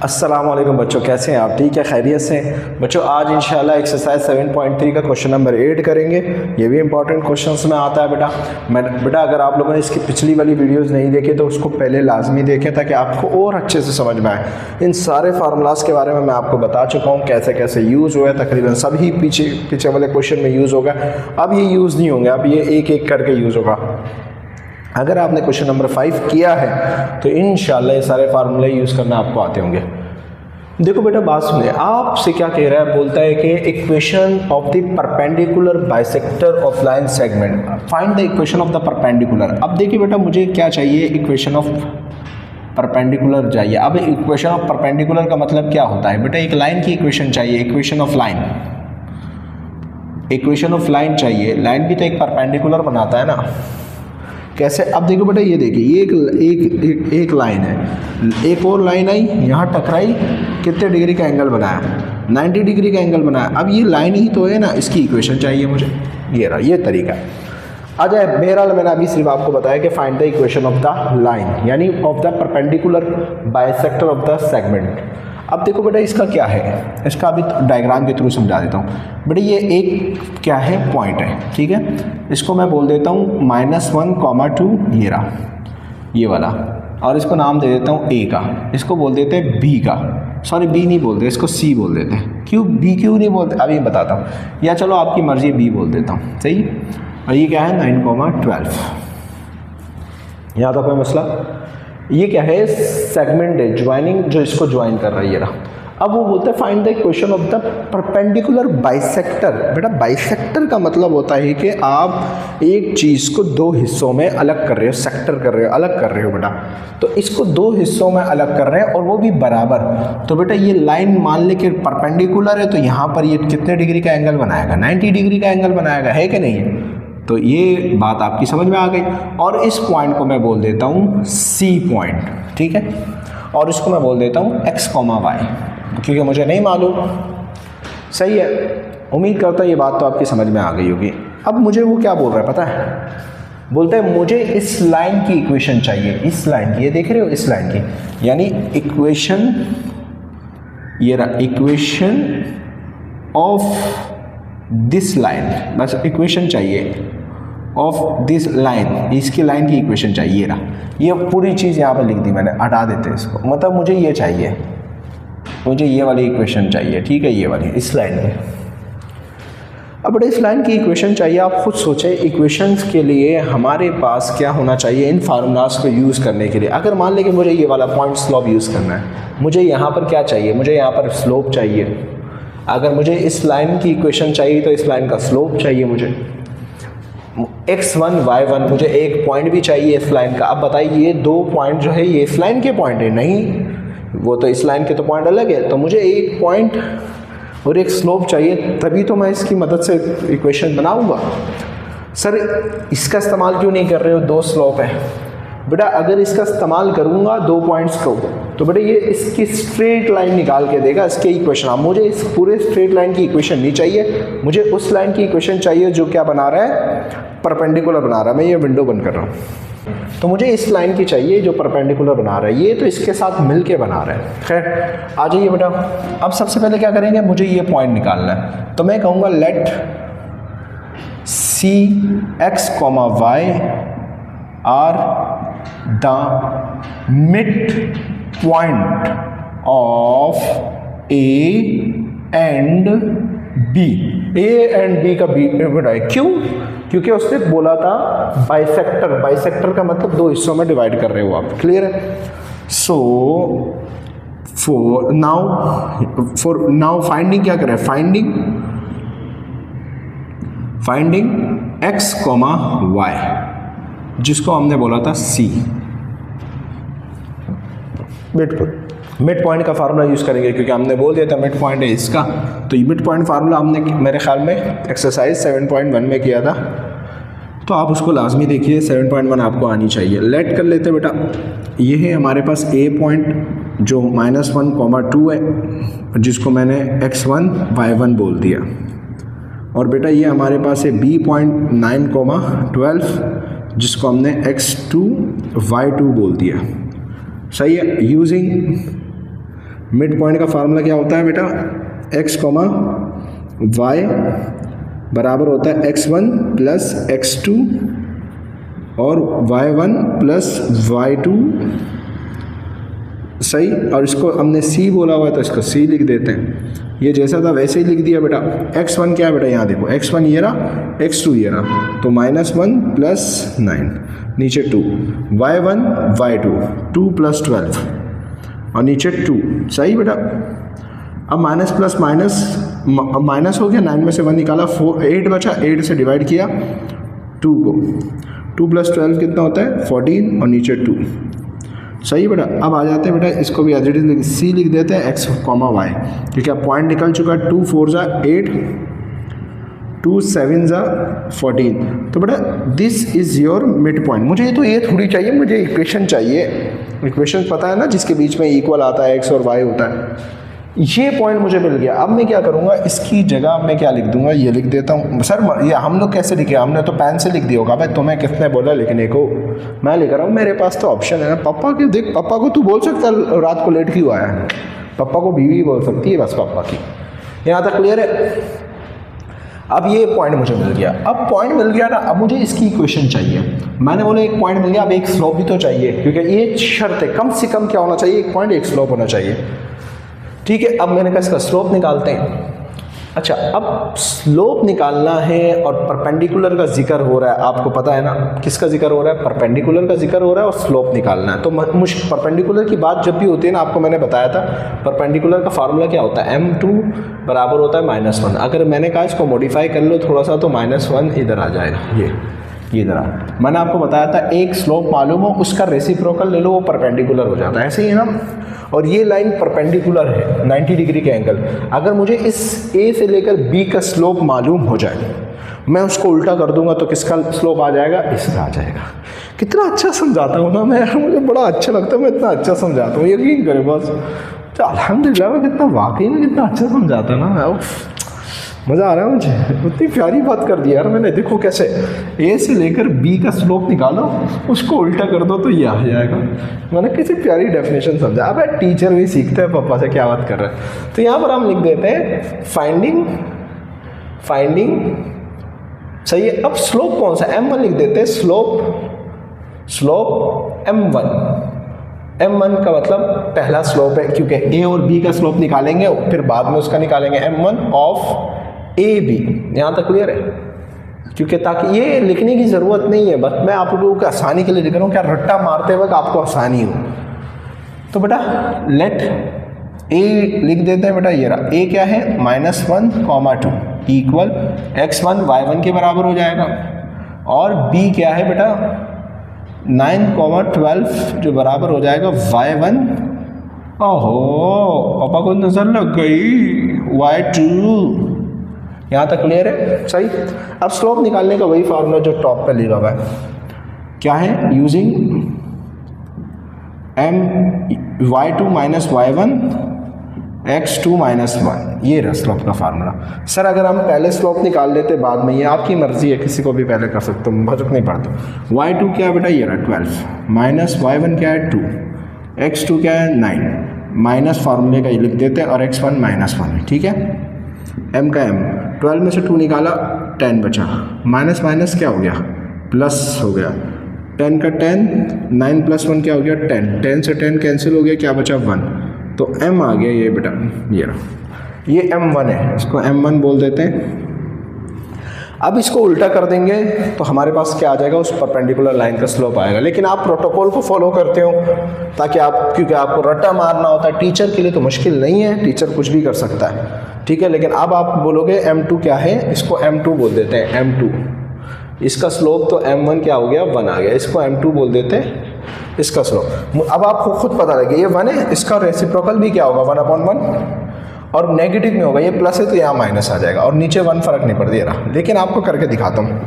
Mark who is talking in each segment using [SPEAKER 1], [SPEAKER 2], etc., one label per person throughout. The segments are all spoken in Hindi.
[SPEAKER 1] अस्सलाम वालेकुम बच्चों, कैसे हैं आप? ठीक है, खैरियत से बच्चों। आज इंशाल्लाह एक्सरसाइज 7.3 का क्वेश्चन नंबर 8 करेंगे। ये भी इंपॉर्टेंट क्वेश्चंस में आता है बेटा। अगर आप लोगों ने इसकी पिछली वाली वीडियोस नहीं देखी तो उसको पहले लाजमी देखें ताकि आपको और अच्छे से समझ में आए। इन सारे फार्मूलाज के बारे में मैं आपको बता चुका हूँ, कैसे कैसे यूज़ हुआ है। तकरीबन सभी पीछे वाले क्वेश्चन में यूज़ होगा। अब ये यूज़ नहीं होंगे, अब ये एक एक करके यूज़ होगा। अगर आपने क्वेश्चन नंबर 5 किया है तो इंशाल्लाह ये सारे फार्मूले यूज़ करना आपको आते होंगे। देखो बेटा, बात सुनिए, आपसे क्या कह रहा है, बोलता है कि equation of the perpendicular bisector of line segment, find the equation of the perpendicular. अब देखिए बेटा, मुझे क्या चाहिए, इक्वेशन ऑफ परपेंडिकुलर चाहिए। अब इक्वेशन ऑफ परपेंडिकुलर का मतलब क्या होता है बेटा? एक लाइन की इक्वेशन चाहिए, equation of line, equation of line चाहिए। लाइन भी तो एक परपेंडिकुलर बनाता है ना। कैसे? अब देखो बेटा, ये देखिए, ये एक लाइन है, एक और लाइन आई, यहाँ टकराई, कितने डिग्री का एंगल बनाया? 90 डिग्री का एंगल बनाया। अब ये लाइन ही तो है ना, इसकी इक्वेशन चाहिए मुझे। ये रहा, ये तरीका आ जाए। बहरहाल मैंने अभी सिर्फ आपको बताया कि find the equation of the line, यानी of the perpendicular bisector of the segment. अब देखो बेटा, इसका क्या है, इसका अभी डायग्राम के थ्रू समझा देता हूँ बेटा। ये एक क्या है, पॉइंट है, ठीक है। इसको मैं बोल देता हूँ -1, 2, ये रहा, ये वाला, और इसको नाम दे देता हूँ A का। इसको बोल देते हैं B का, सॉरी B नहीं बोलते, इसको C बोल देते हैं। क्यों B क्यों नहीं बोलते, अभी बताता हूँ। या चलो आपकी मर्जी, B बोल देता हूँ, सही। और ये क्या है, 9, 12। यहाँ तक कोई मसला? ये क्या है, सेगमेंट है, ज्वाइनिंग, जो इसको ज्वाइन कर रहा है, ये रहा। अब वो बोलते हैं find the equation of the perpendicular bisector. बेटा, बाइसेक्टर का मतलब होता है कि आप एक चीज़ को दो हिस्सों में अलग कर रहे हो, सेक्टर कर रहे हो, अलग कर रहे हो बेटा। तो इसको दो हिस्सों में अलग कर रहे हैं और वो भी बराबर। तो बेटा, ये लाइन मान ले कि परपेंडिकुलर है, तो यहाँ पर ये कितने डिग्री का एंगल बनाएगा? 90 डिग्री का एंगल बनाएगा, है कि नहीं? तो ये बात आपकी समझ में आ गई। और इस पॉइंट को मैं बोल देता हूँ C पॉइंट, ठीक है। और इसको मैं बोल देता हूँ X, Y, क्योंकि मुझे नहीं मालूम। सही है, उम्मीद करता हूँ ये बात तो आपकी समझ में आ गई होगी। अब मुझे वो क्या बोल रहा है पता है? बोलता है मुझे इस लाइन की इक्वेशन चाहिए, इस लाइन की, ये देख रहे हो, इस लाइन की, यानी इक्वेशन, ये रहा, इक्वेशन ऑफ दिस लाइन, बस इक्वेशन चाहिए ऑफ दिस लाइन, इसकी लाइन की इक्वेशन चाहिए। रहा, ये पूरी चीज़ यहाँ पर लिख दी मैंने, हटा देते हैं इसको। मतलब मुझे ये चाहिए, मुझे ये वाली इक्वेशन चाहिए, ठीक है, ये वाली, इस लाइन की। अब बड़े इस लाइन की इक्वेशन चाहिए। आप खुद सोचें, इक्वेशंस के लिए हमारे पास क्या होना चाहिए इन फार्मूलाज को यूज़ करने के लिए। अगर मान लें कि मुझे ये वाला पॉइंट स्लोप यूज़ करना है, मुझे यहाँ पर क्या चाहिए? मुझे यहाँ पर स्लोप चाहिए। अगर मुझे इस लाइन की इक्वेशन चाहिए तो इस लाइन का स्लोप चाहिए मुझे। x1, y1, मुझे एक पॉइंट भी चाहिए इस लाइन का। अब बताइए, ये दो पॉइंट जो है ये इस लाइन के पॉइंट है? नहीं, वो तो इस लाइन के तो पॉइंट अलग है। तो मुझे एक पॉइंट और एक स्लोप चाहिए, तभी तो मैं इसकी मदद से इक्वेशन बनाऊंगा। सर, इसका इस्तेमाल क्यों नहीं कर रहे हो? दो स्लोप है बेटा। अगर इसका इस्तेमाल करूंगा दो पॉइंट्स को, तो बेटा ये इसकी स्ट्रेट लाइन निकाल के देगा, इसके इक्वेशन। अब मुझे इस पूरे स्ट्रेट लाइन की इक्वेशन नहीं चाहिए, मुझे उस लाइन की इक्वेशन चाहिए जो क्या बना रहा है, परपेंडिकुलर बना रहा है। मैं ये विंडो बंद कर रहा हूँ। तो मुझे इस लाइन की चाहिए जो परपेंडिकुलर बना रहा है, ये तो इसके साथ मिल के बना रहा है। खैर, आ जाइए बेटा। अब सबसे पहले क्या करेंगे, मुझे ये पॉइंट निकालना है। तो मैं कहूँगा let C, X, Y are the midpoint of A and B। A and B का B है, क्यों? क्योंकि उसने बोला था बाइसेक्टर, बाइसेक्टर का मतलब दो हिस्सों में डिवाइड कर रहे हो आप, क्लियर है? सो फॉर नाउ फाइंडिंग क्या करें, फाइंडिंग X, Y, जिसको हमने बोला था C। मिड पॉइंट का फार्मूला यूज़ करेंगे, क्योंकि हमने बोल दिया था मिड पॉइंट है इसका। तो ये मिड पॉइंट फार्मूला हमने मेरे ख्याल में एक्सरसाइज 7.1 में किया था, तो आप उसको लाजमी देखिए। 7.1 आपको आनी चाहिए। लेट कर लेते बेटा, ये है हमारे पास A पॉइंट जो -1, 2 है, जिसको मैंने x1, y1 बोल दिया। और बेटा ये हमारे पास है B पॉइंट 9, 12, जिसको हमने x2, y2 बोल दिया। सही है। यूजिंग मिड पॉइंट का फार्मूला क्या होता है बेटा, x कॉमा वाई बराबर होता है x1 प्लस x2 और y1 प्लस y2, सही। और इसको हमने c बोला हुआ है तो इसको c लिख देते हैं। ये जैसा था वैसे ही लिख दिया बेटा। x1 क्या है बेटा, यहाँ देखो x1 ये रहा, x2 ये रहा, तो -1 प्लस 9 नीचे 2, y1 y2 2 प्लस 12 और नीचे 2, सही बेटा। अब माइनस प्लस माइनस, माइनस हो गया, 9 में से 1 निकाला, 8 बचा, 8 से डिवाइड किया 2 को, 2 प्लस 12 कितना होता है 14 और नीचे 2, सही बेटा। अब आ जाते हैं बेटा, इसको भी एज इट इज सी लिख देते हैं x कॉमा वाई, क्योंकि अब पॉइंट निकल चुका है। 2 4 जा 8, 2 7 जा 14, तो बेटा this is your mid point. मुझे तो ये थोड़ी चाहिए, मुझे इक्वेशन चाहिए। इक्वेशन पता है ना, जिसके बीच में इक्वल आता है x और y होता है। ये पॉइंट मुझे मिल गया। अब मैं क्या करूँगा, इसकी जगह मैं क्या लिख दूंगा, ये लिख देता हूँ। सर ये हम लोग कैसे लिखे, हमने तो पेन से लिख दिया होगा। भाई तुम्हें किसने बोला लिखने को, मैं लिख रहा हूँ, मेरे पास तो ऑप्शन है ना। पापा के देख, पापा को तू बोल सकता है रात को लेट क्यों आया, पापा को बीवी बोल सकती है बस पापा की। यहाँ तक क्लियर है। अब ये पॉइंट मुझे मिल गया। अब पॉइंट मिल गया ना, अब मुझे इसकी इक्वेशन चाहिए। मैंने बोला एक पॉइंट मिल गया, अब एक स्लोप भी तो चाहिए, क्योंकि ये शर्त है, कम से कम क्या होना चाहिए, एक पॉइंट एक स्लोप होना चाहिए। ठीक है, अब मैंने कहा इसका स्लोप निकालते हैं। अच्छा, अब स्लोप निकालना है और परपेंडिकुलर का जिक्र हो रहा है, आपको पता है ना किसका जिक्र हो रहा है, परपेंडिकुलर का जिक्र हो रहा है और स्लोप निकालना है। तो परपेंडिकुलर की बात जब भी होती है ना, आपको मैंने बताया था परपेंडिकुलर का फार्मूला क्या होता है, m2 बराबर होता है -1। अगर मैंने कहा इसको मॉडिफाई कर लो थोड़ा सा तो -1 इधर आ जाएगा, ये इधर आ। मैंने आपको बताया था एक स्लोप मालूम हो उसका रेसिप्रोकल ले लो, वो परपेंडिकुलर हो जाता है, ऐसे ही है ना। और ये लाइन परपेंडिकुलर है 90 डिग्री के एंगल। अगर मुझे इस A से लेकर B का स्लोप मालूम हो जाए, मैं उसको उल्टा कर दूंगा तो किसका स्लोप आ जाएगा, इसका आ जाएगा। कितना अच्छा समझाता हूँ ना मैं, मुझे बड़ा अच्छा लगता है, मैं इतना अच्छा समझाता हूँ, यकीन करें बस। तो अल्हम्दुलिल्लाह मैं कितना वाकई में कितना अच्छा समझाता है ना, मज़ा आ रहा है मुझे। इतनी प्यारी बात कर दी यार मैंने। देखो कैसे ए से लेकर बी का स्लोप निकालो, उसको उल्टा कर दो तो ये आ जाएगा। मैंने किसी प्यारी डेफिनेशन समझा। अब टीचर भी सीखते हैं पापा से, क्या बात कर रहे हैं। तो यहाँ पर हम लिख देते हैं फाइंडिंग सही है। अब स्लोप कौन सा, m1 लिख देते हैं। स्लोप m1 का मतलब पहला स्लोप है, क्योंकि a और b का स्लोप निकालेंगे फिर बाद में उसका निकालेंगे m1 ऑफ AB। यहाँ तक क्लियर है, क्योंकि ताकि ये लिखने की ज़रूरत नहीं है, बस मैं आप लोगों को आसानी के लिए लिख रहा हूँ, क्या रट्टा मारते वक्त आपको आसानी हो। तो बेटा लेट A लिख देते हैं बेटा, ये रहा A क्या है -1, 2 इक्वल x1 y1 के बराबर हो जाएगा। और B क्या है बेटा 9, 12 जो बराबर हो जाएगा y1। ओहो पापा को नज़र लग गई, y2। यहाँ तक क्लियर है, सही। अब स्लोप निकालने का वही फार्मूला जो टॉप पे लिखा हुआ है, क्या है, यूजिंग y2 - y1 x2 - 1, ये रहा स्लोप का फार्मूला। सर अगर हम पहले स्लोप निकाल लेते बाद में, ये आपकी मर्जी है, किसी को भी पहले कर सकते हो, फर्क नहीं पड़ता। y2 क्या है बेटा, ये रहा 12 माइनस y1 क्या है 2, x2 क्या है 9 माइनस फार्मूले का ये लिख देते हैं, और x1 -1, ठीक है। m का m, 12 में से 2 निकाला 10 बचा, माइनस माइनस क्या हो गया प्लस हो गया, 10 का 10, 9 + 1 क्या हो गया 10, 10 से 10 कैंसिल हो गया, क्या बचा 1, तो m आ गया ये बेटा, ये रहा, ये m1 है, इसको m1 बोल देते हैं। अब इसको उल्टा कर देंगे तो हमारे पास क्या आ जाएगा, उस परपेंडिकुलर लाइन का स्लोप आएगा। लेकिन आप प्रोटोकॉल को फॉलो करते हो ताकि आप, क्योंकि आपको रट्टा मारना होता है, टीचर के लिए तो मुश्किल नहीं है, टीचर कुछ भी कर सकता है, ठीक है। लेकिन अब आप बोलोगे m2 क्या है, इसको m2 बोल देते हैं, m2, इसका स्लोप तो m1 क्या हो गया 1 आ गया, इसको m2 बोल देते हैं, इसका स्लोप। अब आपको खुद पता लगे ये 1 है, इसका रेसिप्रोकल भी क्या होगा 1/1, और नेगेटिव में होगा, ये प्लस है तो यहाँ माइनस आ जाएगा, और नीचे 1 फर्क नहीं पड़ दे रहा। लेकिन आपको करके दिखाता हूँ।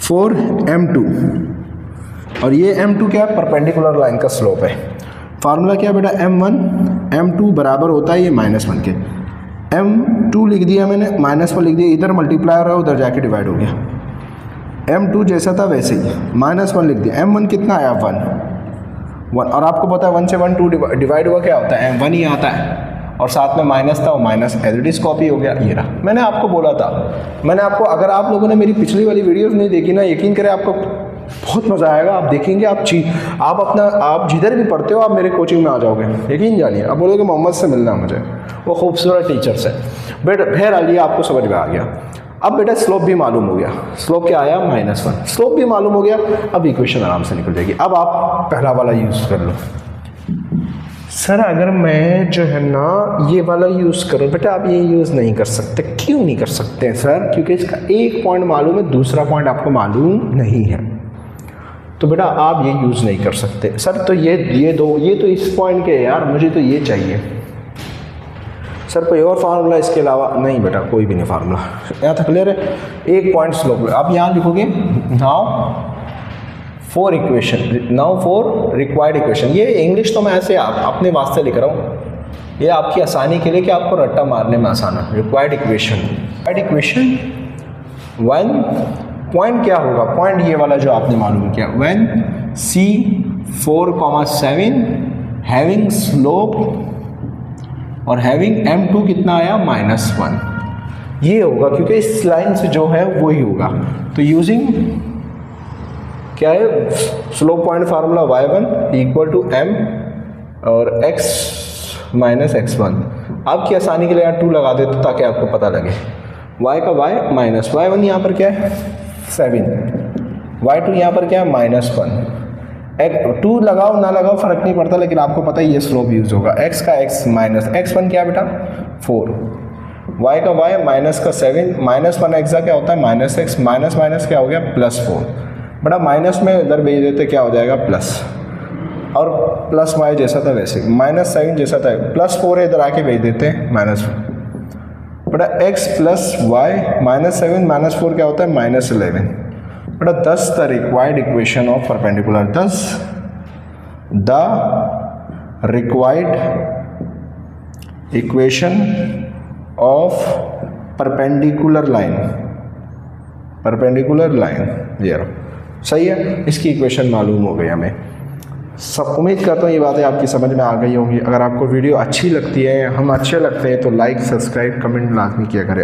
[SPEAKER 1] 4m2, और ये m2 क्या है, परपेंडिकुलर लाइन का स्लोप है। फार्मूला क्या बेटा, m1 m2 बराबर होता है ये -1 के, m2 लिख दिया मैंने, -1 लिख दिया, इधर मल्टीप्लाई हो रहा है उधर जाके डिवाइड हो गया। m2 जैसा था वैसे ही, -1 लिख दिया, m1 कितना आया 1, 1, और आपको पता है 1 से 1 2 डिवाइड हुआ क्या होता है, 1 ही आता है, और साथ में माइनस था, वो minus as it is copy हो गया। ये रहा, मैंने आपको बोला था, मैंने आपको, अगर आप लोगों ने मेरी पिछली वाली वीडियोस नहीं देखी ना, यकीन करें आपको बहुत मज़ा आएगा। आप देखेंगे, आप जिधर भी पढ़ते हो आप मेरे कोचिंग में आ जाओगे, यकीन जानिए। आप बोलोगे मोहम्मद से मिलना मुझे, वो खूबसूरत टीचर्स है। बेटा फिर आइए, आपको समझ में आ गया। अब बेटा स्लोप भी मालूम हो गया, स्लोप क्या आया, -1, स्लोप भी मालूम हो गया। अब इक्वेशन आराम से निकल जाएगी। अब आप पहला वाला यूज़ कर लो। सर अगर मैं जो है ना ये वाला यूज़ करूँ, बेटा आप ये यूज़ नहीं कर सकते। क्यों नहीं कर सकते हैं सर? क्योंकि इसका एक पॉइंट मालूम है, दूसरा पॉइंट आपको मालूम नहीं है, तो बेटा आप ये यूज़ नहीं कर सकते। सर तो ये तो इस पॉइंट के यार, मुझे तो ये चाहिए। सर कोई और फार्मूला इसके अलावा? नहीं बेटा, कोई भी नहीं फार्मूला। यहाँ तक क्लियर है? एक पॉइंट स्लोप। आप यहाँ लिखोगे नाउ फॉर रिक्वायर्ड इक्वेशन। ये इंग्लिश तो मैं ऐसे अपने वास्ते लिख रहा हूँ, ये आपकी आसानी के लिए कि आपको रट्टा मारने में आसान है। रिक्वायर्ड इक्वेशन 1 पॉइंट क्या होगा, पॉइंट ये वाला जो आपने मालूम किया, व्हेन C 4,7 हैविंग स्लोप और हैविंग M2 कितना आया, -1। ये होगा क्योंकि इस लाइन से जो है वही होगा। तो यूजिंग क्या है, slope point formula y1 = m और x - x1। आपकी आसानी के लिए यहाँ 2 लगा देते ताकि आपको पता लगे। y का y माइनस y1 यहाँ पर क्या है 7, y2 यहाँ पर क्या है -1। 2 लगाओ ना लगाओ फ़र्क नहीं पड़ता, लेकिन आपको पता है ये स्लोप यूज़ होगा। x का x माइनस x1 क्या बेटा 4, y का y माइनस का 7, -1 x क्या होता है -x, माइनस क्या हो गया +4। बड़ा माइनस में इधर भेज देते क्या हो जाएगा प्लस, और प्लस y जैसा था वैसे, -7 जैसा था, +4 है इधर आके भेज देते हैं -1। बड़ा x + y -7 -4 क्या होता है -11। बड़ा 10 the required equation of perpendicular, 10 the required equation of perpendicular line. ये सही है, इसकी इक्वेशन मालूम हो गई हमें। सब उम्मीद करता हूँ ये बातें आपकी समझ में आ गई होंगी। अगर आपको वीडियो अच्छी लगती है, हम अच्छे लगते हैं, तो लाइक, सब्सक्राइब, कमेंट लाजमी किया करें।